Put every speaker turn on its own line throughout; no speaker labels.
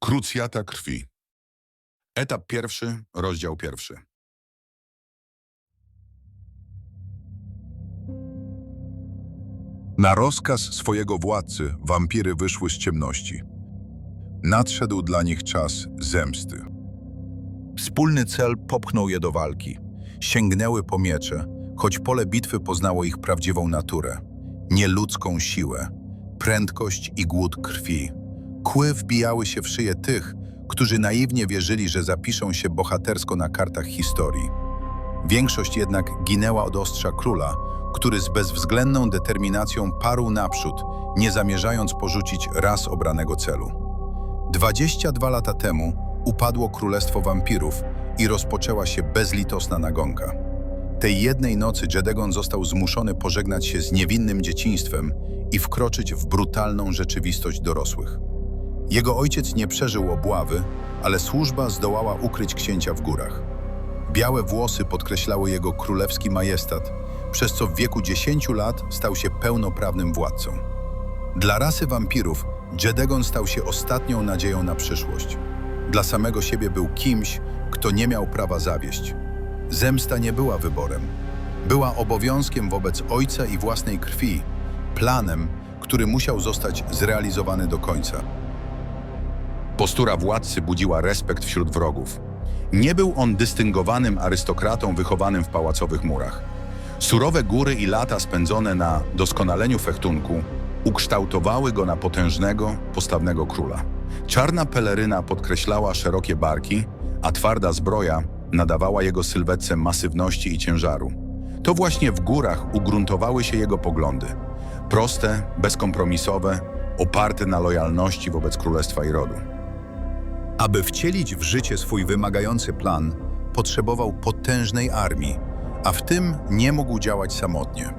Krucjata krwi. Etap pierwszy, rozdział pierwszy.
Na rozkaz swojego władcy wampiry wyszły z ciemności. Nadszedł dla nich czas zemsty. Wspólny cel popchnął je do walki. Sięgnęły po miecze, choć pole bitwy poznało ich prawdziwą naturę. Nieludzką siłę, prędkość i głód krwi. Kły wbijały się w szyję tych, którzy naiwnie wierzyli, że zapiszą się bohatersko na kartach historii. Większość jednak ginęła od ostrza króla, który z bezwzględną determinacją parł naprzód, nie zamierzając porzucić raz obranego celu. 22 lata temu upadło królestwo wampirów i rozpoczęła się bezlitosna nagonka. Tej jednej nocy Jedegon został zmuszony pożegnać się z niewinnym dzieciństwem i wkroczyć w brutalną rzeczywistość dorosłych. Jego ojciec nie przeżył obławy, ale służba zdołała ukryć księcia w górach. Białe włosy podkreślały jego królewski majestat, przez co w wieku 10 lat stał się pełnoprawnym władcą. Dla rasy wampirów Jedegon stał się ostatnią nadzieją na przyszłość. Dla samego siebie był kimś, kto nie miał prawa zawieść. Zemsta nie była wyborem. Była obowiązkiem wobec ojca i własnej krwi, planem, który musiał zostać zrealizowany do końca.
Postura władcy budziła respekt wśród wrogów. Nie był on dystyngowanym arystokratą wychowanym w pałacowych murach. Surowe góry i lata spędzone na doskonaleniu fechtunku ukształtowały go na potężnego, postawnego króla. Czarna peleryna podkreślała szerokie barki, a twarda zbroja nadawała jego sylwetce masywności i ciężaru. To właśnie w górach ugruntowały się jego poglądy. Proste, bezkompromisowe, oparte na lojalności wobec królestwa i rodu.
Aby wcielić w życie swój wymagający plan, potrzebował potężnej armii, a w tym nie mógł działać samotnie.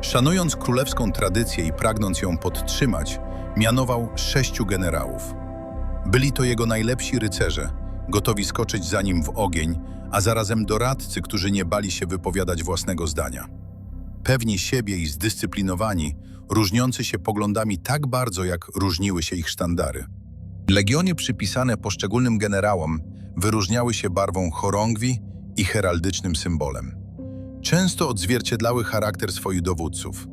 Szanując królewską tradycję i pragnąc ją podtrzymać, mianował 6 generałów. Byli to jego najlepsi rycerze, gotowi skoczyć za nim w ogień, a zarazem doradcy, którzy nie bali się wypowiadać własnego zdania. Pewni siebie i zdyscyplinowani, różniący się poglądami tak bardzo, jak różniły się ich sztandary. Legiony przypisane poszczególnym generałom wyróżniały się barwą chorągwi i heraldycznym symbolem. Często odzwierciedlały charakter swoich dowódców.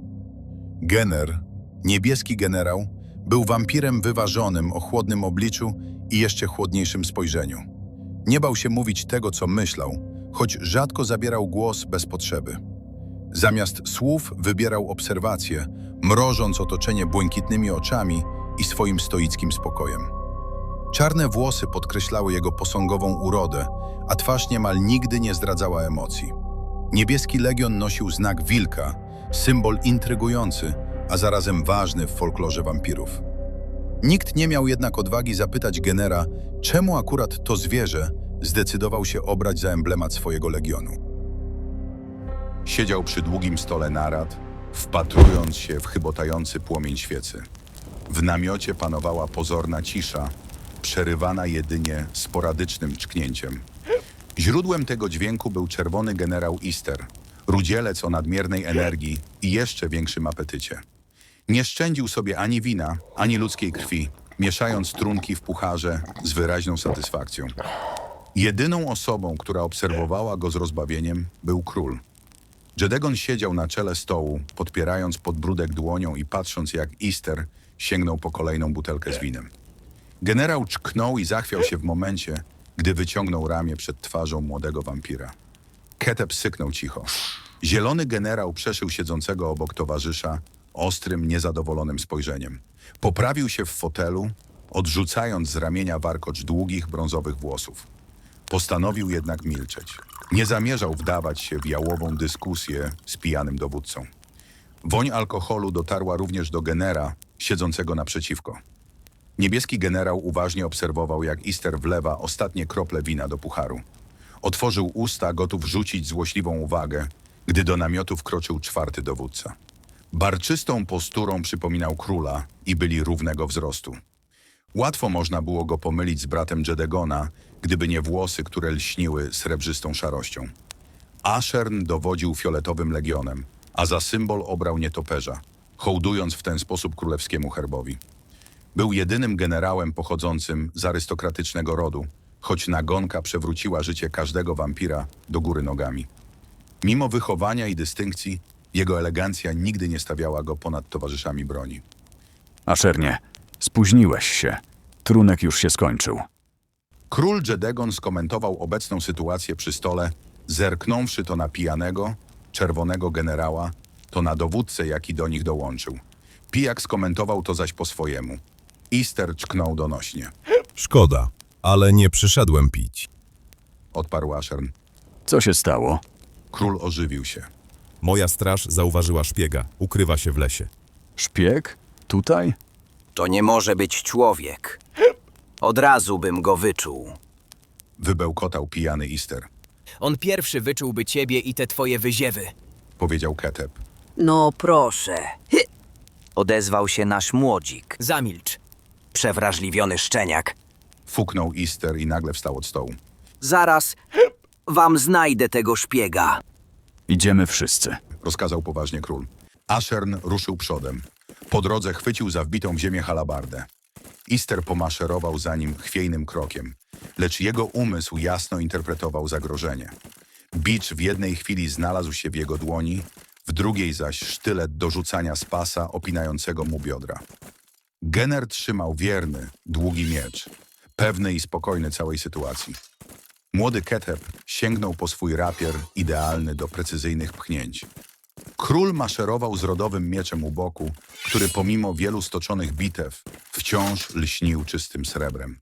Gener, niebieski generał, był wampirem wyważonym o chłodnym obliczu i jeszcze chłodniejszym spojrzeniu. Nie bał się mówić tego, co myślał, choć rzadko zabierał głos bez potrzeby. Zamiast słów wybierał obserwacje, mrożąc otoczenie błękitnymi oczami i swoim stoickim spokojem. Czarne włosy podkreślały jego posągową urodę, a twarz niemal nigdy nie zdradzała emocji. Niebieski legion nosił znak wilka, symbol intrygujący, a zarazem ważny w folklorze wampirów. Nikt nie miał jednak odwagi zapytać Genera, czemu akurat to zwierzę zdecydował się obrać za emblemat swojego legionu.
Siedział przy długim stole narad, wpatrując się w chybotający płomień świecy. W namiocie panowała pozorna cisza, przerywana jedynie sporadycznym czknięciem. Źródłem tego dźwięku był czerwony generał Ister, rudzielec o nadmiernej energii i jeszcze większym apetycie. Nie szczędził sobie ani wina, ani ludzkiej krwi, mieszając trunki w pucharze z wyraźną satysfakcją. Jedyną osobą, która obserwowała go z rozbawieniem, był król. Jedegon siedział na czele stołu, podpierając podbródek dłonią i patrząc, jak Ister sięgnął po kolejną butelkę z winem. Generał czknął i zachwiał się w momencie, gdy wyciągnął ramię przed twarzą młodego wampira. Keteb syknął cicho. Zielony generał przeszył siedzącego obok towarzysza ostrym, niezadowolonym spojrzeniem. Poprawił się w fotelu, odrzucając z ramienia warkocz długich, brązowych włosów. Postanowił jednak milczeć. Nie zamierzał wdawać się w jałową dyskusję z pijanym dowódcą. Woń alkoholu dotarła również do Genera, siedzącego naprzeciwko. Niebieski generał uważnie obserwował, jak Ister wlewa ostatnie krople wina do pucharu. Otworzył usta, gotów rzucić złośliwą uwagę, gdy do namiotu wkroczył 4. dowódca. Barczystą posturą przypominał króla i byli równego wzrostu. Łatwo można było go pomylić z bratem Jedegona, gdyby nie włosy, które lśniły srebrzystą szarością. Ashern dowodził fioletowym legionem, a za symbol obrał nietoperza, hołdując w ten sposób królewskiemu herbowi. Był jedynym generałem pochodzącym z arystokratycznego rodu, choć nagonka przewróciła życie każdego wampira do góry nogami. Mimo wychowania i dystynkcji, jego elegancja nigdy nie stawiała go ponad towarzyszami broni.
Aszernie, spóźniłeś się. Trunek już się skończył.
Król Jedegon skomentował obecną sytuację przy stole, zerknąwszy to na pijanego, czerwonego generała, to na dowódcę, jaki do nich dołączył. Pijak skomentował to zaś po swojemu. Easter czknął donośnie.
Szkoda, ale nie przyszedłem pić.
Odparł Ashern.
Co się stało?
Król ożywił się.
Moja straż zauważyła szpiega. Ukrywa się w lesie.
Szpieg? Tutaj?
To nie może być człowiek. Od razu bym go wyczuł.
Wybełkotał pijany Easter.
On pierwszy wyczułby ciebie i te twoje wyziewy.
Powiedział Keteb.
No proszę.
Odezwał się nasz młodzik,
Zamilcz.
przewrażliwiony szczeniak.
Fuknął Easter i nagle wstał od stołu.
Zaraz wam znajdę tego szpiega.
Idziemy wszyscy.
Rozkazał poważnie król. Ashern ruszył przodem. Po drodze chwycił za wbitą w ziemię halabardę. Easter pomaszerował za nim chwiejnym krokiem, lecz jego umysł jasno interpretował zagrożenie. Bicz w jednej chwili znalazł się w jego dłoni, w drugiej zaś sztylet do rzucania z pasa opinającego mu biodra. Gener trzymał wierny, długi miecz, pewny i spokojny całej sytuacji. Młody Keteb sięgnął po swój rapier, idealny do precyzyjnych pchnięć. Król maszerował z rodowym mieczem u boku, który pomimo wielu stoczonych bitew wciąż lśnił czystym srebrem.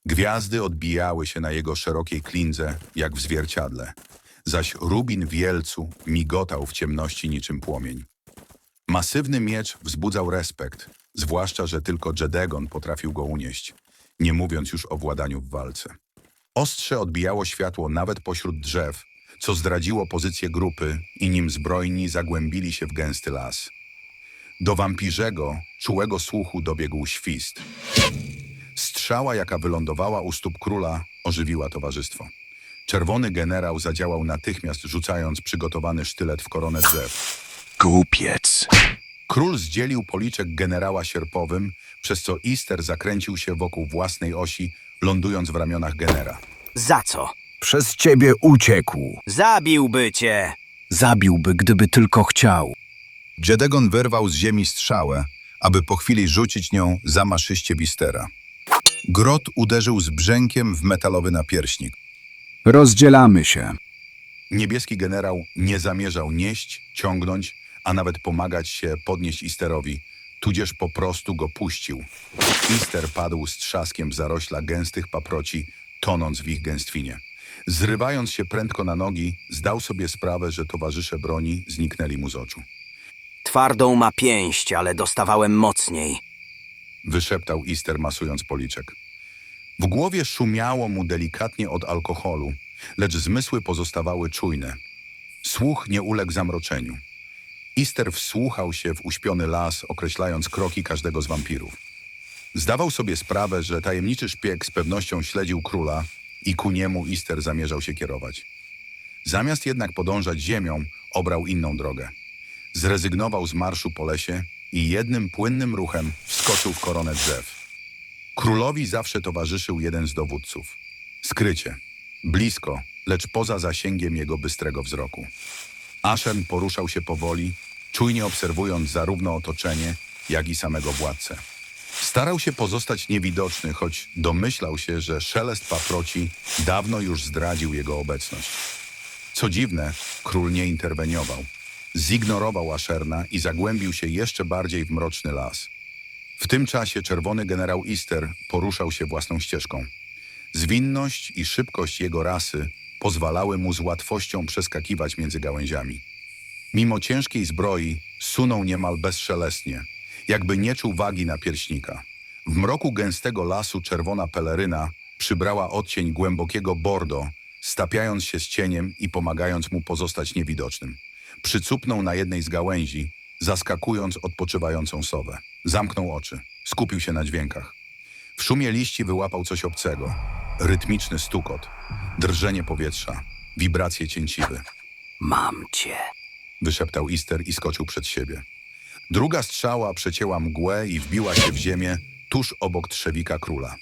Gwiazdy odbijały się na jego szerokiej klindze, jak w zwierciadle, zaś rubin w jelcu migotał w ciemności niczym płomień. Masywny miecz wzbudzał respekt, zwłaszcza, że tylko Jedegon potrafił go unieść, nie mówiąc już o władaniu w walce. Ostrze odbijało światło nawet pośród drzew, co zdradziło pozycję grupy i nim zbrojni zagłębili się w gęsty las. Do wampirzego, czułego słuchu dobiegł świst. Strzała, jaka wylądowała u stóp króla, ożywiła towarzystwo. Czerwony generał zadziałał natychmiast, rzucając przygotowany sztylet w koronę drzew.
Głupiec.
Król zdzielił policzek generała sierpowym, przez co Easter zakręcił się wokół własnej osi, lądując w ramionach genera.
Za co?
Przez ciebie uciekł.
Zabiłby cię.
Zabiłby, gdyby tylko chciał.
Jedegon wyrwał z ziemi strzałę, aby po chwili rzucić nią za maszyście Wistera. Grot uderzył z brzękiem w metalowy napierśnik.
Rozdzielamy się.
Niebieski generał nie zamierzał nieść, ciągnąć, a nawet pomagać się podnieść Easterowi, tudzież po prostu go puścił. Easter padł z trzaskiem w zarośla gęstych paproci, tonąc w ich gęstwinie. Zrywając się prędko na nogi, zdał sobie sprawę, że towarzysze broni zniknęli mu z oczu.
Twardą ma pięść, ale dostawałem mocniej.
Wyszeptał Easter, masując policzek. W głowie szumiało mu delikatnie od alkoholu, lecz zmysły pozostawały czujne. Słuch nie uległ zamroczeniu. Easter wsłuchał się w uśpiony las, określając kroki każdego z wampirów. Zdawał sobie sprawę, że tajemniczy szpieg z pewnością śledził króla i ku niemu Easter zamierzał się kierować. Zamiast jednak podążać ziemią, obrał inną drogę. Zrezygnował z marszu po lesie i jednym płynnym ruchem wskoczył w koronę drzew. Królowi zawsze towarzyszył jeden z dowódców. Skrycie, blisko, lecz poza zasięgiem jego bystrego wzroku. Ashern poruszał się powoli, czujnie obserwując zarówno otoczenie, jak i samego władcę. Starał się pozostać niewidoczny, choć domyślał się, że szelest paproci dawno już zdradził jego obecność. Co dziwne, król nie interweniował. Zignorował Asherna i zagłębił się jeszcze bardziej w mroczny las. W tym czasie czerwony generał Easter poruszał się własną ścieżką. Zwinność i szybkość jego rasy pozwalały mu z łatwością przeskakiwać między gałęziami. Mimo ciężkiej zbroi sunął niemal bezszelestnie, jakby nie czuł wagi napierśnika. W mroku gęstego lasu czerwona peleryna przybrała odcień głębokiego bordo, stapiając się z cieniem i pomagając mu pozostać niewidocznym. Przycupnął na jednej z gałęzi, zaskakując odpoczywającą sowę. Zamknął oczy, skupił się na dźwiękach. W szumie liści wyłapał coś obcego. Rytmiczny stukot, drżenie powietrza, wibracje cięciwy.
Mam cię.
Wyszeptał Easter i skoczył przed siebie. Druga strzała przecięła mgłę i wbiła się w ziemię, tuż obok trzewika króla.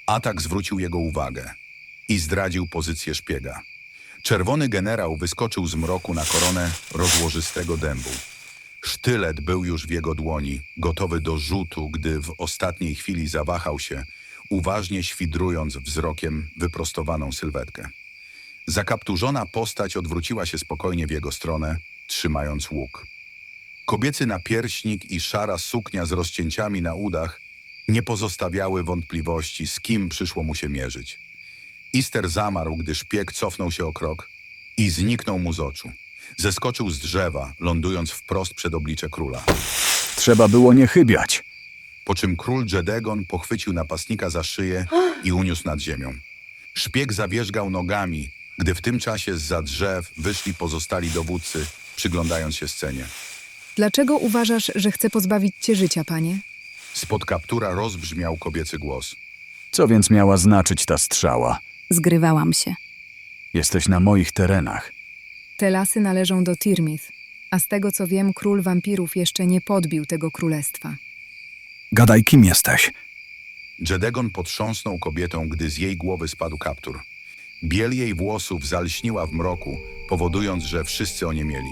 Atak zwrócił jego uwagę i zdradził pozycję szpiega. Czerwony generał wyskoczył z mroku na koronę rozłożystego dębu. Sztylet był już w jego dłoni, gotowy do rzutu, gdy w ostatniej chwili zawahał się, uważnie świdrując wzrokiem wyprostowaną sylwetkę. Zakapturzona postać odwróciła się spokojnie w jego stronę, trzymając łuk. Kobiecy napierśnik i szara suknia z rozcięciami na udach nie pozostawiały wątpliwości, z kim przyszło mu się mierzyć. Ister zamarł, gdy szpieg cofnął się o krok i zniknął mu z oczu. Zeskoczył z drzewa, lądując wprost przed oblicze króla.
Trzeba było nie chybiać.
Po czym król Jedegon pochwycił napastnika za szyję i uniósł nad ziemią. Szpieg zawierzgał nogami, gdy w tym czasie zza drzew wyszli pozostali dowódcy, przyglądając się scenie.
Dlaczego uważasz, że chcę pozbawić cię życia, panie?
Spod kaptura rozbrzmiał kobiecy głos.
Co więc miała znaczyć ta strzała?
Zgrywałam się.
Jesteś na moich terenach.
Te lasy należą do Tirmith, a z tego co wiem, król wampirów jeszcze nie podbił tego królestwa.
Gadaj, kim jesteś?
Jedegon potrząsnął kobietą, gdy z jej głowy spadł kaptur. Biel jej włosów zalśniła w mroku, powodując, że wszyscy oniemieli.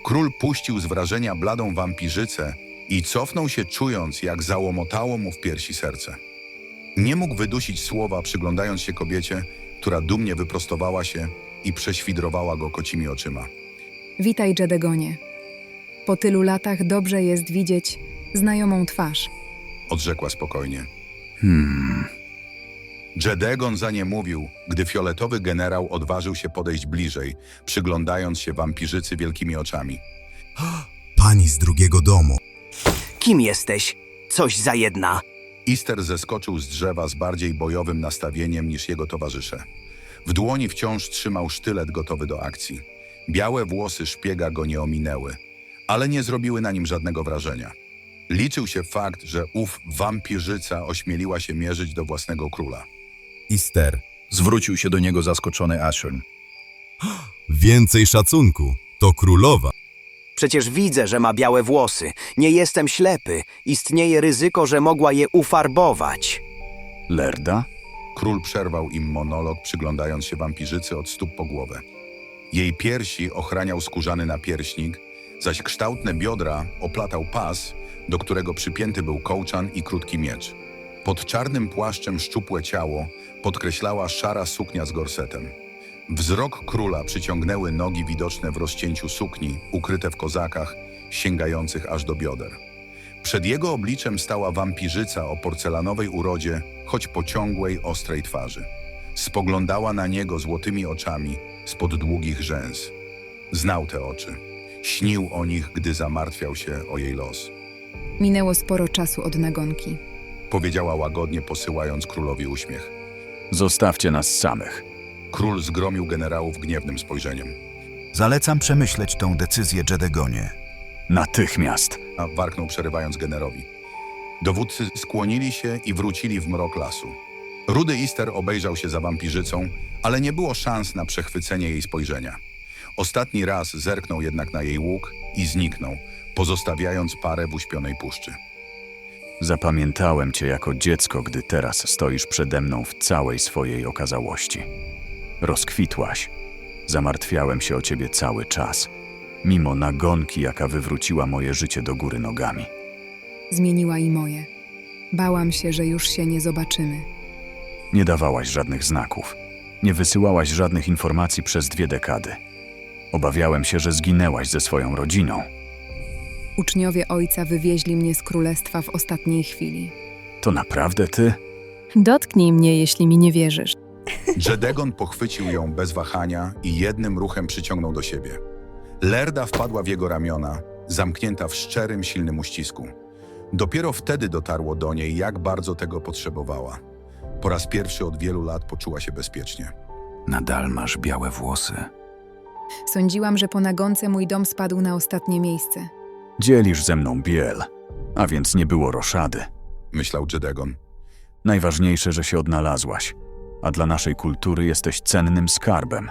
Król puścił z wrażenia bladą wampirzycę i cofnął się, czując, jak załomotało mu w piersi serce. Nie mógł wydusić słowa, przyglądając się kobiecie, która dumnie wyprostowała się i prześwidrowała go kocimi oczyma.
Witaj, Jedegonie. Po tylu latach dobrze jest widzieć znajomą twarz.
Odrzekła spokojnie. Jedegon za nie mówił, gdy fioletowy generał odważył się podejść bliżej, przyglądając się wampirzycy wielkimi oczami.
Pani z drugiego domu.
Kim jesteś? Coś za jedna.
Ister zeskoczył z drzewa z bardziej bojowym nastawieniem niż jego towarzysze. W dłoni wciąż trzymał sztylet gotowy do akcji. Białe włosy szpiega go nie ominęły, ale nie zrobiły na nim żadnego wrażenia. Liczył się fakt, że ów wampirzyca ośmieliła się mierzyć do własnego króla.
Ister.
Zwrócił się do niego zaskoczony Ashern.
Więcej szacunku. To królowa.
Przecież widzę, że ma białe włosy. Nie jestem ślepy. Istnieje ryzyko, że mogła je ufarbować.
Lerda?
Król przerwał im monolog, przyglądając się wampirzycy od stóp po głowę. Jej piersi ochraniał skórzany napierśnik, zaś kształtne biodra oplatał pas, do którego przypięty był kołczan i krótki miecz. Pod czarnym płaszczem szczupłe ciało podkreślała szara suknia z gorsetem. Wzrok króla przyciągnęły nogi widoczne w rozcięciu sukni, ukryte w kozakach, sięgających aż do bioder. Przed jego obliczem stała wampirzyca o porcelanowej urodzie, choć pociągłej, ostrej twarzy. Spoglądała na niego złotymi oczami spod długich rzęs. Znał te oczy. Śnił o nich, gdy zamartwiał się o jej los.
Minęło sporo czasu od nagonki.
Powiedziała łagodnie, posyłając królowi uśmiech.
Zostawcie nas samych.
Król zgromił generałów gniewnym spojrzeniem.
Zalecam przemyśleć tą decyzję, Jedegonie.
Natychmiast.
A warknął, przerywając generowi. Dowódcy skłonili się i wrócili w mrok lasu. Rudy Ister obejrzał się za wampirzycą, ale nie było szans na przechwycenie jej spojrzenia. Ostatni raz zerknął jednak na jej łuk i zniknął, pozostawiając parę w uśpionej puszczy.
Zapamiętałem cię jako dziecko, gdy teraz stoisz przede mną w całej swojej okazałości. Rozkwitłaś. Zamartwiałem się o ciebie cały czas, mimo nagonki, jaka wywróciła moje życie do góry nogami.
Zmieniła i moje. Bałam się, że już się nie zobaczymy.
Nie dawałaś żadnych znaków. Nie wysyłałaś żadnych informacji przez 2 dekady. Obawiałem się, że zginęłaś ze swoją rodziną.
Uczniowie ojca wywieźli mnie z królestwa w ostatniej chwili.
To naprawdę ty?
Dotknij mnie, jeśli mi nie wierzysz.
Jedegon pochwycił ją bez wahania i jednym ruchem przyciągnął do siebie. Lerda wpadła w jego ramiona, zamknięta w szczerym, silnym uścisku. Dopiero wtedy dotarło do niej, jak bardzo tego potrzebowała. Po raz pierwszy od wielu lat poczuła się bezpiecznie.
Nadal masz białe włosy.
Sądziłam, że po nagonce mój dom spadł na ostatnie miejsce.
Dzielisz ze mną biel, a więc nie było roszady.
Myślał Jedegon.
Najważniejsze, że się odnalazłaś, a dla naszej kultury jesteś cennym skarbem.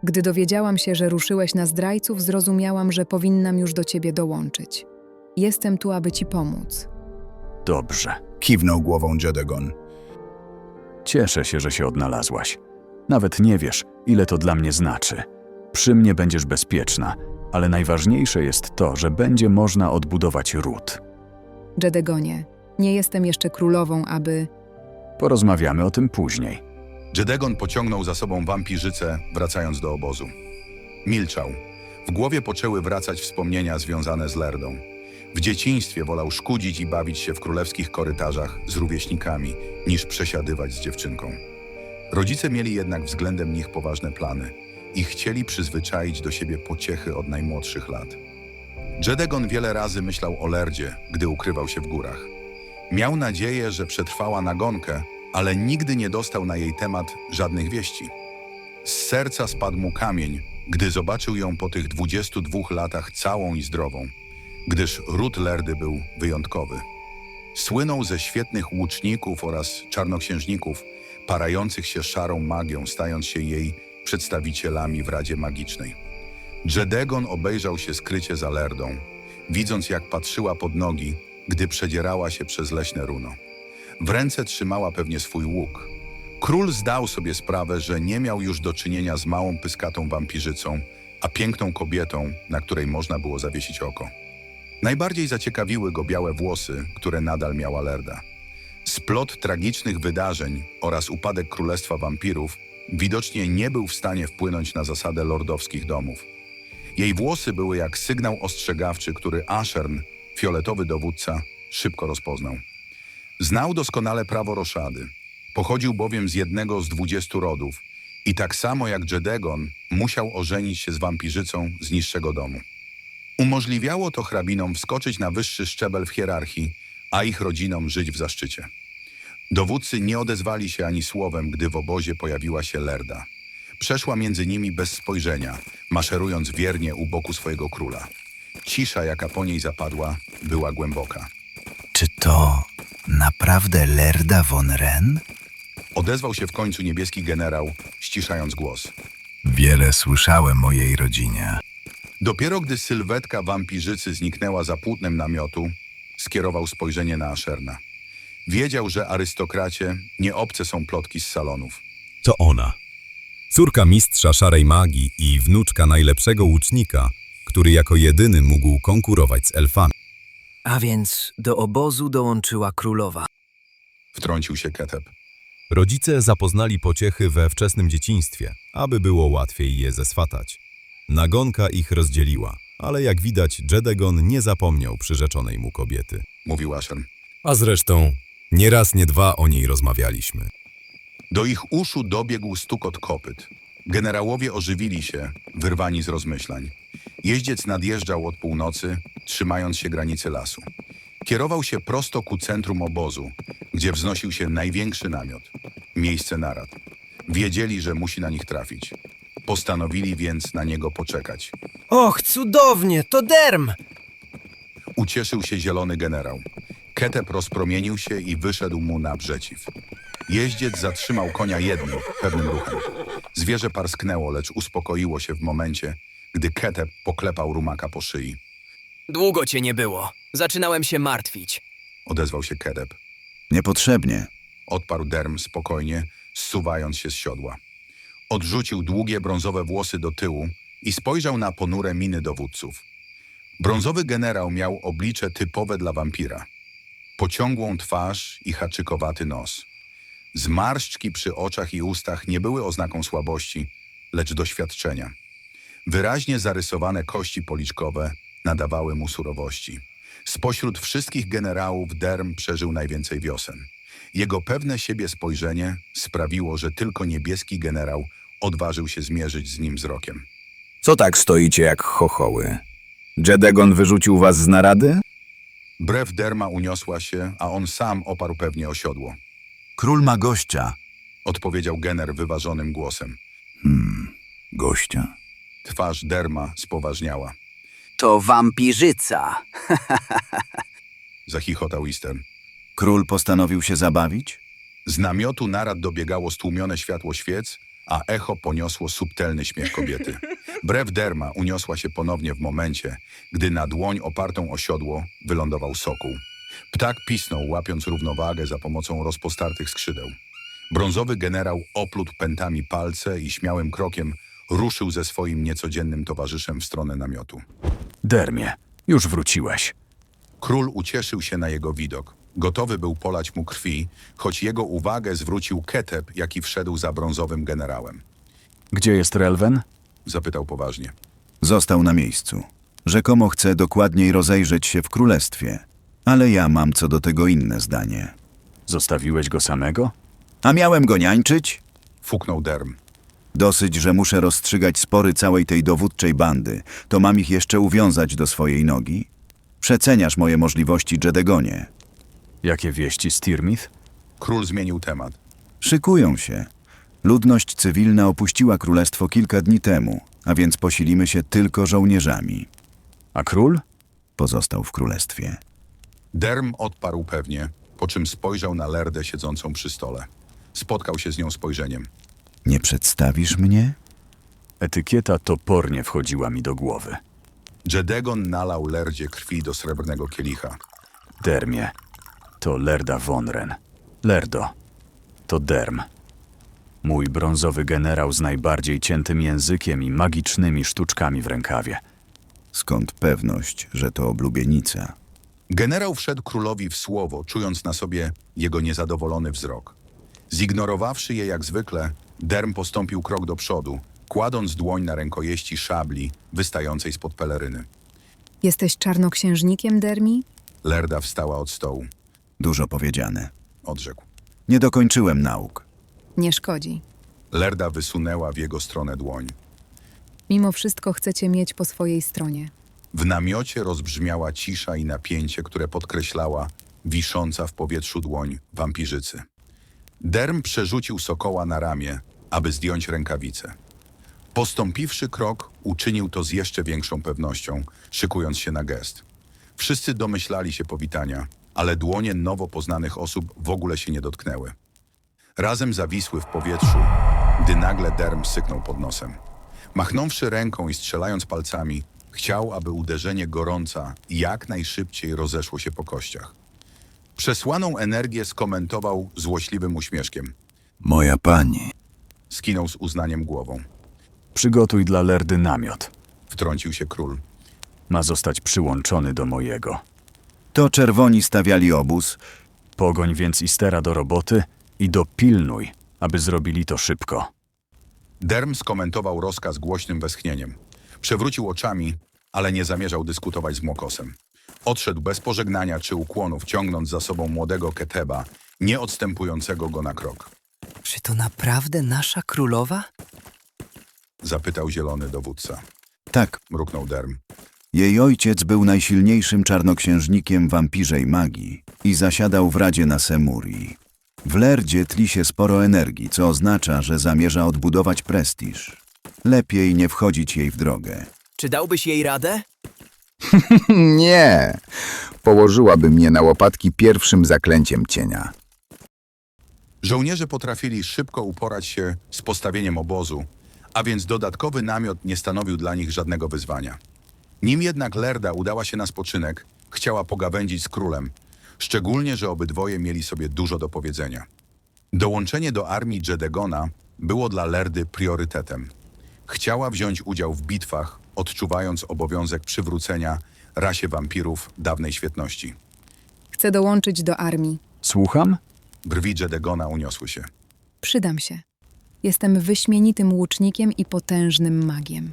Gdy dowiedziałam się, że ruszyłeś na zdrajców, zrozumiałam, że powinnam już do ciebie dołączyć. Jestem tu, aby ci pomóc.
Dobrze.
Kiwnął głową Jedegon.
Cieszę się, że się odnalazłaś. Nawet nie wiesz, ile to dla mnie znaczy. Przy mnie będziesz bezpieczna, ale najważniejsze jest to, że będzie można odbudować ród.
Jedegonie, nie jestem jeszcze królową, aby...
Porozmawiamy o tym później.
Jedegon pociągnął za sobą wampirzycę, wracając do obozu. Milczał. W głowie poczęły wracać wspomnienia związane z Lerdą. W dzieciństwie wolał szkudzić i bawić się w królewskich korytarzach z rówieśnikami, niż przesiadywać z dziewczynką. Rodzice mieli jednak względem nich poważne plany i chcieli przyzwyczaić do siebie pociechy od najmłodszych lat. Jedegon wiele razy myślał o Lerdzie, gdy ukrywał się w górach. Miał nadzieję, że przetrwała nagonkę, ale nigdy nie dostał na jej temat żadnych wieści. Z serca spadł mu kamień, gdy zobaczył ją po tych 22 latach całą i zdrową, gdyż ród Lerdy był wyjątkowy. Słynął ze świetnych łuczników oraz czarnoksiężników, parających się szarą magią, stając się jej przedstawicielami w Radzie Magicznej. Jedegon obejrzał się skrycie za Lerdą, widząc jak patrzyła pod nogi, gdy przedzierała się przez leśne runo. W ręce trzymała pewnie swój łuk. Król zdał sobie sprawę, że nie miał już do czynienia z małą pyskatą wampirzycą, a piękną kobietą, na której można było zawiesić oko. Najbardziej zaciekawiły go białe włosy, które nadal miała Lerda. Splot tragicznych wydarzeń oraz upadek królestwa wampirów widocznie nie był w stanie wpłynąć na zasadę lordowskich domów. Jej włosy były jak sygnał ostrzegawczy, który Ashern, fioletowy dowódca, szybko rozpoznał. Znał doskonale prawo roszady. Pochodził bowiem z jednego z 20 rodów i tak samo jak Jedegon musiał ożenić się z wampirzycą z niższego domu. Umożliwiało to hrabinom wskoczyć na wyższy szczebel w hierarchii, a ich rodzinom żyć w zaszczycie. Dowódcy nie odezwali się ani słowem, gdy w obozie pojawiła się Lerda. Przeszła między nimi bez spojrzenia, maszerując wiernie u boku swojego króla. Cisza, jaka po niej zapadła, była głęboka.
Czy to naprawdę Lerda von Ren?
Odezwał się w końcu niebieski generał, ściszając głos.
Wiele słyszałem o jej rodzinie.
Dopiero gdy sylwetka wampirzycy zniknęła za płótnem namiotu, skierował spojrzenie na Asherna. Wiedział, że arystokracie nie obce są plotki z salonów.
To ona. Córka mistrza szarej magii i wnuczka najlepszego łucznika, który jako jedyny mógł konkurować z elfami.
A więc do obozu dołączyła królowa.
Wtrącił się Keteb.
Rodzice zapoznali pociechy we wczesnym dzieciństwie, aby było łatwiej je zeswatać. Nagonka ich rozdzieliła, ale jak widać Jedegon nie zapomniał przyrzeczonej mu kobiety.
Mówił Ashern.
A zresztą nie raz, nie dwa o niej rozmawialiśmy.
Do ich uszu dobiegł stukot kopyt. Generałowie ożywili się, wyrwani z rozmyślań. Jeździec nadjeżdżał od północy, trzymając się granicy lasu. Kierował się prosto ku centrum obozu, gdzie wznosił się największy namiot. Miejsce narad. Wiedzieli, że musi na nich trafić. Postanowili więc na niego poczekać.
Och, cudownie, to derm!
Ucieszył się zielony generał. Keteb rozpromienił się i wyszedł mu naprzeciw. Jeździec zatrzymał konia jednym, pewnym ruchem. Zwierzę parsknęło, lecz uspokoiło się w momencie, gdy Keteb poklepał rumaka po szyi.
Długo cię nie było. Zaczynałem się martwić.
Odezwał się Keteb.
Niepotrzebnie.
Odparł Derm spokojnie, zsuwając się z siodła. Odrzucił długie brązowe włosy do tyłu i spojrzał na ponure miny dowódców. Brązowy generał miał oblicze typowe dla wampira. Pociągłą twarz i haczykowaty nos. Zmarszczki przy oczach i ustach nie były oznaką słabości, lecz doświadczenia. Wyraźnie zarysowane kości policzkowe nadawały mu surowości. Spośród wszystkich generałów Derm przeżył najwięcej wiosen. Jego pewne siebie spojrzenie sprawiło, że tylko niebieski generał odważył się zmierzyć z nim wzrokiem.
Co tak stoicie jak chochoły? Jedegon wyrzucił was z narady?
Brew Derma uniosła się, a on sam oparł pewnie o siodło.
Król ma gościa.
Odpowiedział Gener wyważonym głosem.
Gościa?
Twarz Derma spoważniała.
To wampirzyca.
Zachichotał Eastern.
Król postanowił się zabawić?
Z namiotu narad dobiegało stłumione światło świec, a echo poniosło subtelny śmiech kobiety. Brew Derma uniosła się ponownie w momencie, gdy na dłoń opartą o siodło wylądował sokół. Ptak pisnął, łapiąc równowagę za pomocą rozpostartych skrzydeł. Brązowy generał oplótł pętami palce i śmiałym krokiem ruszył ze swoim niecodziennym towarzyszem w stronę namiotu.
Dermie, już wróciłeś.
Król ucieszył się na jego widok. Gotowy był polać mu krwi, choć jego uwagę zwrócił Keteb, jaki wszedł za brązowym generałem.
Gdzie jest Relwen?
Zapytał poważnie.
Został na miejscu. Rzekomo chce dokładniej rozejrzeć się w królestwie. Ale ja mam co do tego inne zdanie.
Zostawiłeś go samego?
A miałem go niańczyć?
Fuknął Derm.
Dosyć, że muszę rozstrzygać spory całej tej dowódczej bandy. To mam ich jeszcze uwiązać do swojej nogi? Przeceniasz moje możliwości, Jedegonie.
Jakie wieści z Tirmith?
Król zmienił temat.
Szykują się. Ludność cywilna opuściła królestwo kilka dni temu, a więc posilimy się tylko żołnierzami.
A król?
Pozostał w królestwie.
Derm odparł pewnie, po czym spojrzał na Lerdę siedzącą przy stole. Spotkał się z nią spojrzeniem.
Nie przedstawisz mnie?
Etykieta topornie wchodziła mi do głowy.
Jedegon nalał Lerdzie krwi do srebrnego kielicha.
Dermie, to Lerda Vonren. Lerdo, to Derm. Mój brązowy generał z najbardziej ciętym językiem i magicznymi sztuczkami w rękawie.
Skąd pewność, że to oblubienica?
Generał wszedł królowi w słowo, czując na sobie jego niezadowolony wzrok. Zignorowawszy je jak zwykle, Derm postąpił krok do przodu, kładąc dłoń na rękojeści szabli wystającej spod peleryny.
Jesteś czarnoksiężnikiem, Dermi?
Lerda wstała od stołu.
Dużo powiedziane.
Odrzekł.
Nie dokończyłem nauk.
Nie szkodzi.
Lerda wysunęła w jego stronę dłoń.
Mimo wszystko chcecie mieć po swojej stronie.
W namiocie rozbrzmiała cisza i napięcie, które podkreślała wisząca w powietrzu dłoń wampirzycy. Derm przerzucił sokoła na ramię, aby zdjąć rękawice. Postąpiwszy krok, uczynił to z jeszcze większą pewnością, szykując się na gest. Wszyscy domyślali się powitania, ale dłonie nowo poznanych osób w ogóle się nie dotknęły. Razem zawisły w powietrzu, gdy nagle Derm syknął pod nosem. Machnąwszy ręką i strzelając palcami, chciał, aby uderzenie gorąca jak najszybciej rozeszło się po kościach. Przesłaną energię skomentował złośliwym uśmieszkiem.
Moja pani.
Skinął z uznaniem głową.
Przygotuj dla Lerdy namiot.
Wtrącił się król.
Ma zostać przyłączony do mojego.
To czerwoni stawiali obóz.
Pogoń więc Istera do roboty i dopilnuj, aby zrobili to szybko.
Derm skomentował rozkaz głośnym westchnieniem. Przewrócił oczami, ale nie zamierzał dyskutować z Młokosem. Odszedł bez pożegnania czy ukłonów, ciągnąc za sobą młodego Keteba, nie odstępującego go na krok.
Czy to naprawdę nasza królowa?
Zapytał zielony dowódca.
Tak,
Mruknął Derm.
jej ojciec był najsilniejszym czarnoksiężnikiem wampirzej magii i zasiadał w Radzie na Semurii. W Lerdzie tli się sporo energii, co oznacza, że zamierza odbudować prestiż. Lepiej nie wchodzić jej w drogę.
Czy dałbyś jej radę?
Nie. Położyłaby mnie na łopatki pierwszym zaklęciem cienia.
Żołnierze potrafili szybko uporać się z postawieniem obozu, a więc dodatkowy namiot nie stanowił dla nich żadnego wyzwania. Nim jednak Lerda udała się na spoczynek, chciała pogawędzić z królem, szczególnie, że obydwoje mieli sobie dużo do powiedzenia. Dołączenie do armii Jedegona było dla Lerdy priorytetem. Chciała wziąć udział w bitwach, odczuwając obowiązek przywrócenia rasie wampirów dawnej świetności.
Chcę dołączyć do armii.
Słucham?
Brwi Jedegona uniosły się.
Przydam się. Jestem wyśmienitym łucznikiem i potężnym magiem.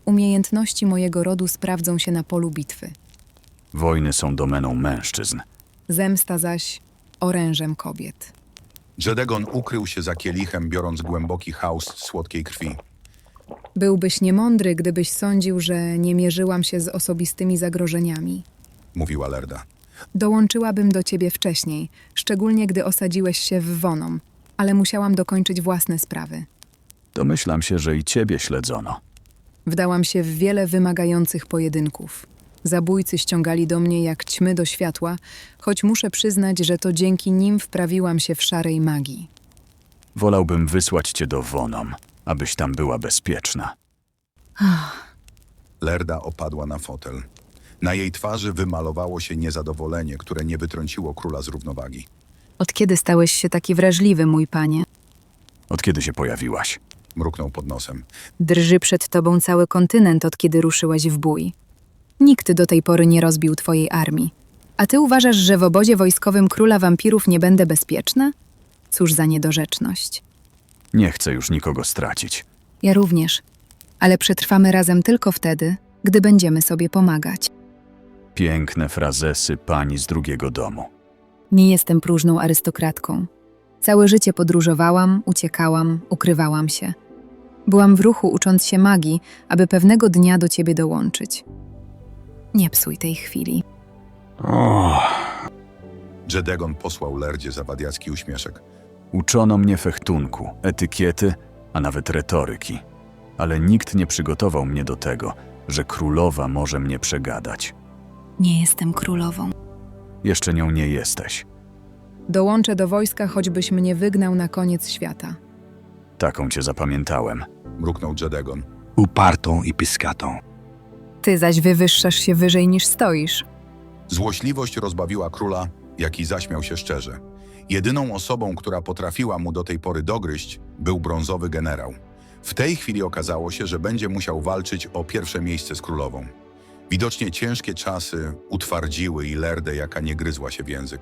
Umiejętności mojego rodu sprawdzą się na polu bitwy.
Wojny są domeną mężczyzn.
Zemsta zaś orężem kobiet.
Jedegon ukrył się za kielichem, biorąc głęboki haust słodkiej krwi.
Byłbyś niemądry, gdybyś sądził, że nie mierzyłam się z osobistymi zagrożeniami.
Mówiła Lerda.
Dołączyłabym do ciebie wcześniej, szczególnie gdy osadziłeś się w Wonom, ale musiałam dokończyć własne sprawy.
Domyślam się, że i ciebie śledzono.
Wdałam się w wiele wymagających pojedynków. Zabójcy ściągali do mnie jak ćmy do światła, choć muszę przyznać, że to dzięki nim wprawiłam się w szarej magii.
Wolałbym wysłać cię do Wonom, abyś tam była bezpieczna.
Lerda opadła na fotel. Na jej twarzy wymalowało się niezadowolenie, które nie wytrąciło króla z równowagi.
Od kiedy stałeś się taki wrażliwy, mój panie?
Od kiedy się pojawiłaś?
Mruknął pod nosem.
Drży przed tobą cały kontynent, od kiedy ruszyłeś w bój. Nikt do tej pory nie rozbił twojej armii. A ty uważasz, że w obozie wojskowym króla wampirów nie będę bezpieczna? Cóż za niedorzeczność.
Nie chcę już nikogo stracić.
Ja również. Ale przetrwamy razem tylko wtedy, gdy będziemy sobie pomagać.
Piękne frazesy pani z drugiego domu.
Nie jestem próżną arystokratką. Całe życie podróżowałam, uciekałam, ukrywałam się. Byłam w ruchu, ucząc się magii, aby pewnego dnia do ciebie dołączyć. Nie psuj tej chwili.
Jedegon posłał Lerdzie zawadiacki uśmieszek.
Uczono mnie fechtunku, etykiety, a nawet retoryki. Ale nikt nie przygotował mnie do tego, że królowa może mnie przegadać.
Nie jestem królową.
Jeszcze nią nie jesteś.
Dołączę do wojska, choćbyś mnie wygnał na koniec świata.
Taką cię zapamiętałem.
Mruknął Jedegon.
Upartą i pyskatą.
Ty zaś wywyższasz się wyżej niż stoisz.
Złośliwość rozbawiła króla, jaki zaśmiał się szczerze. Jedyną osobą, która potrafiła mu do tej pory dogryźć, był brązowy generał. W tej chwili okazało się, że będzie musiał walczyć o pierwsze miejsce z królową. Widocznie ciężkie czasy utwardziły i Lerdę, jaka nie gryzła się w język.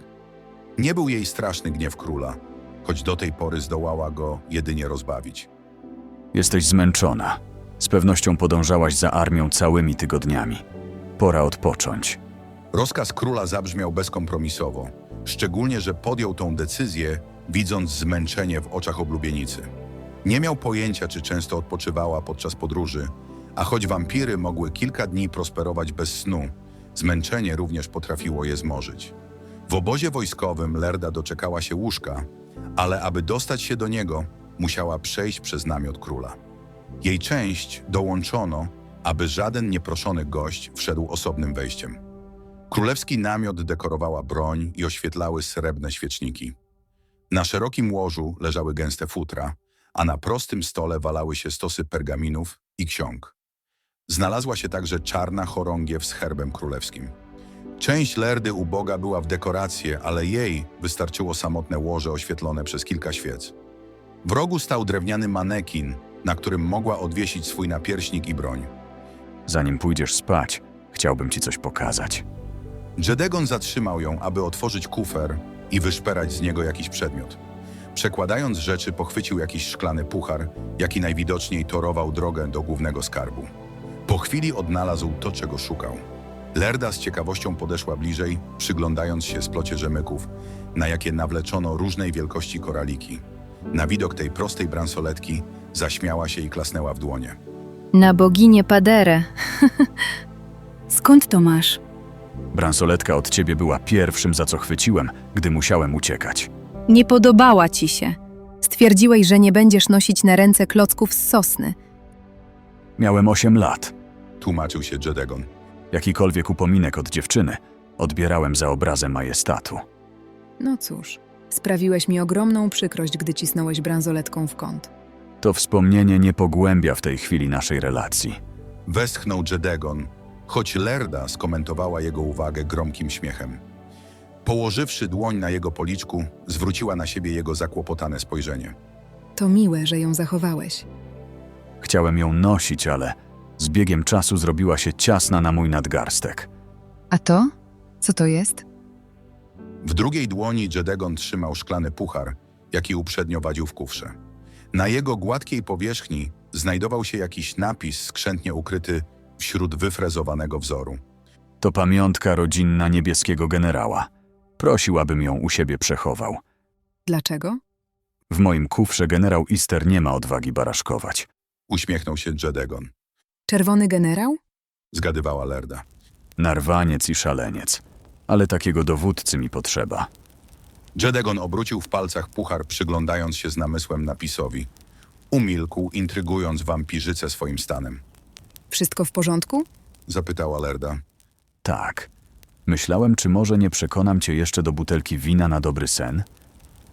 Nie był jej straszny gniew króla, choć do tej pory zdołała go jedynie rozbawić.
Jesteś zmęczona. Z pewnością podążałaś za armią całymi tygodniami. Pora odpocząć.
Rozkaz króla zabrzmiał bezkompromisowo, szczególnie, że podjął tą decyzję, widząc zmęczenie w oczach oblubienicy. Nie miał pojęcia, czy często odpoczywała podczas podróży, a choć wampiry mogły kilka dni prosperować bez snu, zmęczenie również potrafiło je zmorzyć. W obozie wojskowym Lerda doczekała się łóżka, ale aby dostać się do niego, musiała przejść przez namiot króla. Jej część dołączono, aby żaden nieproszony gość wszedł osobnym wejściem. Królewski namiot dekorowała broń i oświetlały srebrne świeczniki. Na szerokim łożu leżały gęste futra, a na prostym stole walały się stosy pergaminów i ksiąg. Znalazła się także czarna chorągiew z herbem królewskim. Część Lerdy uboga była w dekoracje, ale jej wystarczyło samotne łoże oświetlone przez kilka świec. W rogu stał drewniany manekin, na którym mogła odwiesić swój napierśnik i broń.
Zanim pójdziesz spać, chciałbym ci coś pokazać.
Jedegon zatrzymał ją, aby otworzyć kufer i wyszperać z niego jakiś przedmiot. Przekładając rzeczy, pochwycił jakiś szklany puchar, jaki najwidoczniej torował drogę do głównego skarbu. Po chwili odnalazł to, czego szukał. Lerda z ciekawością podeszła bliżej, przyglądając się splocie rzemyków, na jakie nawleczono różnej wielkości koraliki. Na widok tej prostej bransoletki zaśmiała się i klasnęła w dłonie.
Na boginię Paderę. Skąd to masz?
Bransoletka od ciebie była pierwszym, za co chwyciłem, gdy musiałem uciekać.
Nie podobała ci się. Stwierdziłeś, że nie będziesz nosić na ręce klocków z sosny.
Miałem 8 lat.
Tłumaczył się Jedegon.
Jakikolwiek upominek od dziewczyny odbierałem za obrazem majestatu.
No cóż, sprawiłeś mi ogromną przykrość, gdy cisnąłeś bransoletką w kąt.
To wspomnienie nie pogłębia w tej chwili naszej relacji.
Westchnął Jedegon, choć Lerda skomentowała jego uwagę gromkim śmiechem. Położywszy dłoń na jego policzku, zwróciła na siebie jego zakłopotane spojrzenie.
To miłe, że ją zachowałeś.
Chciałem ją nosić, ale z biegiem czasu zrobiła się ciasna na mój nadgarstek.
A to? Co to jest?
W drugiej dłoni Jedegon trzymał szklany puchar, jaki uprzednio wadził w kufrze. Na jego gładkiej powierzchni znajdował się jakiś napis skrzętnie ukryty wśród wyfrezowanego wzoru.
To pamiątka rodzinna niebieskiego generała. Prosił, abym ją u siebie przechował.
Dlaczego?
W moim kufrze generał Easter nie ma odwagi baraszkować.
Uśmiechnął się Jedegon.
Czerwony generał?
Zgadywała Lerda.
Narwaniec i szaleniec. Ale takiego dowódcy mi potrzeba.
Jedegon obrócił w palcach puchar, przyglądając się z namysłem napisowi. Umilkł, intrygując wampirzycę swoim stanem.
Wszystko w porządku?
Zapytała Lerda.
Tak. Myślałem, czy może nie przekonam cię jeszcze do butelki wina na dobry sen?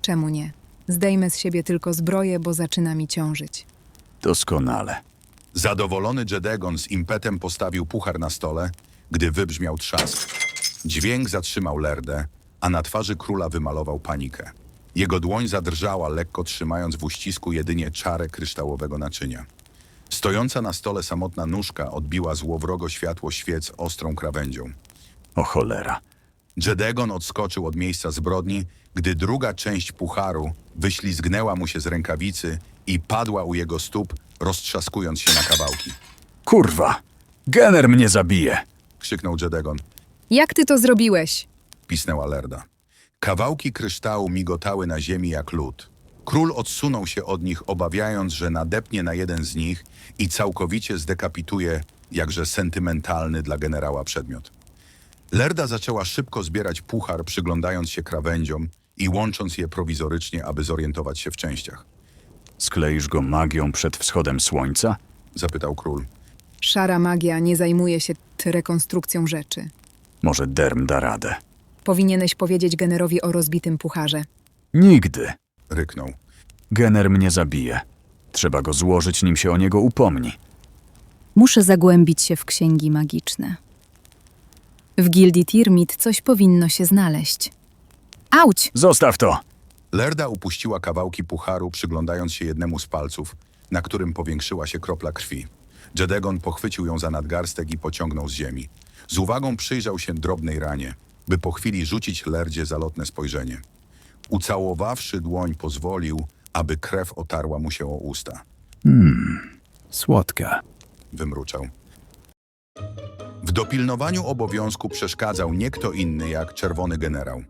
Czemu nie? Zdejmę z siebie tylko zbroję, bo zaczyna mi ciążyć.
Doskonale.
Zadowolony Jedegon z impetem postawił puchar na stole, gdy wybrzmiał trzask. Dźwięk zatrzymał Lerdę, a na twarzy króla wymalował panikę. Jego dłoń zadrżała, lekko trzymając w uścisku jedynie czarę kryształowego naczynia. Stojąca na stole samotna nóżka odbiła złowrogo światło świec ostrą krawędzią.
O cholera.
Jedegon odskoczył od miejsca zbrodni, gdy druga część pucharu wyślizgnęła mu się z rękawicy i padła u jego stóp, roztrzaskując się na kawałki.
Kurwa! Gener mnie zabije!
Krzyknął Jedegon.
Jak ty to zrobiłeś?
Pisnęła Lerda. Kawałki kryształu migotały na ziemi jak lód. Król odsunął się od nich, obawiając, że nadepnie na jeden z nich i całkowicie zdekapituje jakże sentymentalny dla generała przedmiot. Lerda zaczęła szybko zbierać puchar, przyglądając się krawędziom i łącząc je prowizorycznie, aby zorientować się w częściach.
Skleisz go magią przed wschodem słońca?
Zapytał król.
Szara magia nie zajmuje się rekonstrukcją rzeczy.
Może Derm da radę.
Powinieneś powiedzieć generowi o rozbitym pucharze.
Nigdy.
Ryknął.
Gener mnie zabije. Trzeba go złożyć, nim się o niego upomni.
Muszę zagłębić się w księgi magiczne. W gildii Tirmit coś powinno się znaleźć. Auć!
Zostaw to!
Lerda upuściła kawałki pucharu, przyglądając się jednemu z palców, na którym powiększyła się kropla krwi. Jedegon pochwycił ją za nadgarstek i pociągnął z ziemi. Z uwagą przyjrzał się drobnej ranie, by po chwili rzucić Lerdzie zalotne spojrzenie. Ucałowawszy dłoń, pozwolił, aby krew otarła mu się o usta.
Słodka.
Wymruczał. W dopilnowaniu obowiązku przeszkadzał nie kto inny jak czerwony generał.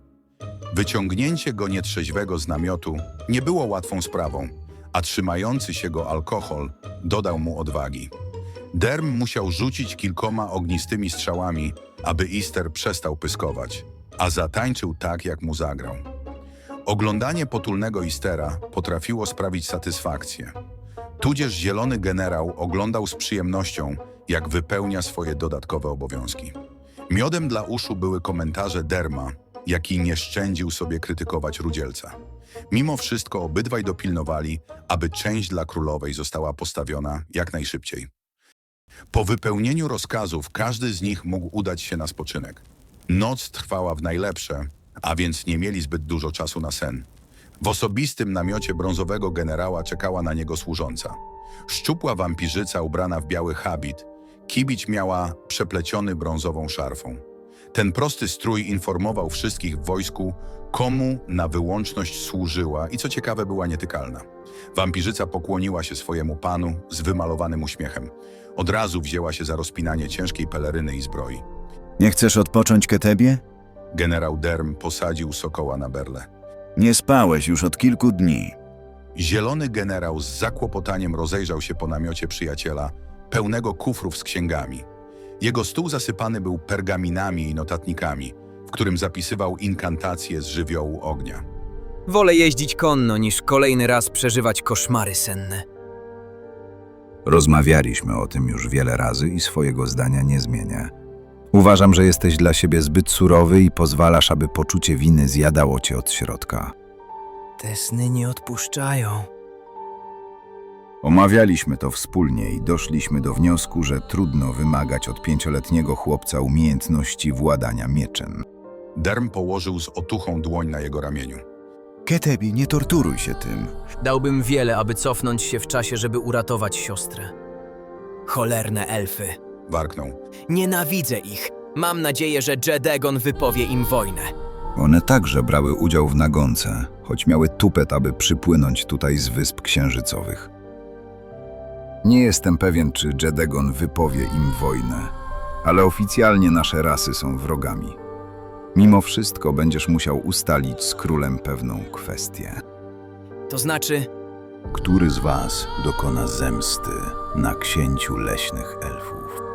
Wyciągnięcie go nietrzeźwego z namiotu nie było łatwą sprawą, a trzymający się go alkohol dodał mu odwagi. Derm musiał rzucić kilkoma ognistymi strzałami, aby Ister przestał pyskować, a zatańczył tak, jak mu zagrał. Oglądanie potulnego Istera potrafiło sprawić satysfakcję. Tudzież zielony generał oglądał z przyjemnością, jak wypełnia swoje dodatkowe obowiązki. Miodem dla uszu były komentarze Derma, jaki nie szczędził sobie krytykować Rudzielca. Mimo wszystko obydwaj dopilnowali, aby część dla królowej została postawiona jak najszybciej. Po wypełnieniu rozkazów każdy z nich mógł udać się na spoczynek. Noc trwała w najlepsze, a więc nie mieli zbyt dużo czasu na sen. W osobistym namiocie brązowego generała czekała na niego służąca. Szczupła wampirzyca ubrana w biały habit, kibić miała przepleciony brązową szarfą. Ten prosty strój informował wszystkich w wojsku, komu na wyłączność służyła i co ciekawe była nietykalna. Wampirzyca pokłoniła się swojemu panu z wymalowanym uśmiechem. Od razu wzięła się za rozpinanie ciężkiej peleryny i zbroi.
Nie chcesz odpocząć, Ketebie?
Generał Derm posadził sokoła na berle.
Nie spałeś już od kilku dni.
Zielony generał z zakłopotaniem rozejrzał się po namiocie przyjaciela, pełnego kufrów z księgami. Jego stół zasypany był pergaminami i notatnikami, w którym zapisywał inkantacje z żywiołu ognia.
Wolę jeździć konno, niż kolejny raz przeżywać koszmary senne.
Rozmawialiśmy o tym już wiele razy i swojego zdania nie zmienię. Uważam, że jesteś dla siebie zbyt surowy i pozwalasz, aby poczucie winy zjadało cię od środka.
Te sny nie odpuszczają.
Omawialiśmy to wspólnie i doszliśmy do wniosku, że trudno wymagać od 5-letniego chłopca umiejętności władania mieczem.
Derm położył z otuchą dłoń na jego ramieniu.
Ketebie, nie torturuj się tym.
Dałbym wiele, aby cofnąć się w czasie, żeby uratować siostrę. Cholerne elfy.
Warknął.
Nienawidzę ich. Mam nadzieję, że Jedegon wypowie im wojnę.
One także brały udział w nagonce, choć miały tupet, aby przypłynąć tutaj z Wysp Księżycowych. Nie jestem pewien, czy Jedegon wypowie im wojnę, ale oficjalnie nasze rasy są wrogami. Mimo wszystko będziesz musiał ustalić z królem pewną kwestię.
To znaczy,
Który z was dokona zemsty na księciu leśnych elfów?